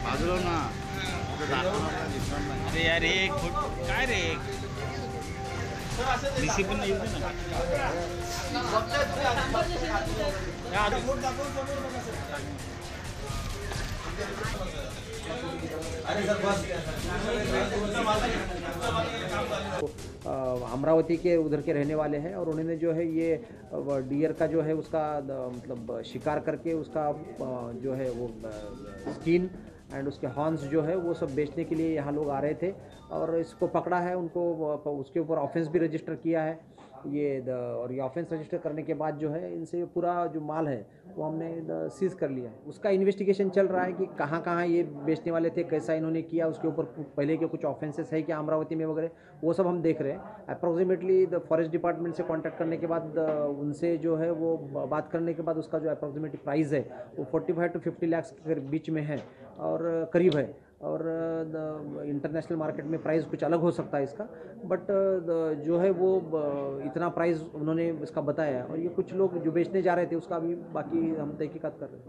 बाजूला ना अरे यार एक फुट काय रे डिसिप्लिन येऊ दे ना अमरावती के उधर के रहने वाले हैं और उन्होंने जो है ये डियर का जो है उसका मतलब शिकार करके उसका जो है वो स्किन एंड उसके हॉर्न्स जो है वो सब बेचने के लिए यहाँ लोग आ रहे थे और इसको पकड़ा है उनको उसके ऊपर ऑफेंस भी रजिस्टर किया है और ये ऑफेंस रजिस्टर करने के बाद जो है इनसे पूरा जो माल है वो हमने सीज कर लिया है। उसका इन्वेस्टिगेशन चल रहा है कि कहाँ कहाँ ये बेचने वाले थे, कैसा इन्होंने किया, उसके ऊपर पहले के कुछ ऑफेंसेस है क्या अमरावती में वगैरह, वो सब हम देख रहे हैं। अप्रॉक्सीमेटली फॉरेस्ट डिपार्टमेंट से कांटेक्ट करने के बाद उनसे जो है वो बात करने के बाद उसका जो अप्रॉक्सीमेटली प्राइस है वो 45 to 50 लाख के बीच में है और करीब है। और इंटरनेशनल मार्केट में प्राइस कुछ अलग हो सकता है इसका, बट जो है वो इतना प्राइस उन्होंने इसका बताया और ये कुछ लोग जो बेचने जा रहे थे उसका अभी बाकी हम तहकीकात कर रहे हैं।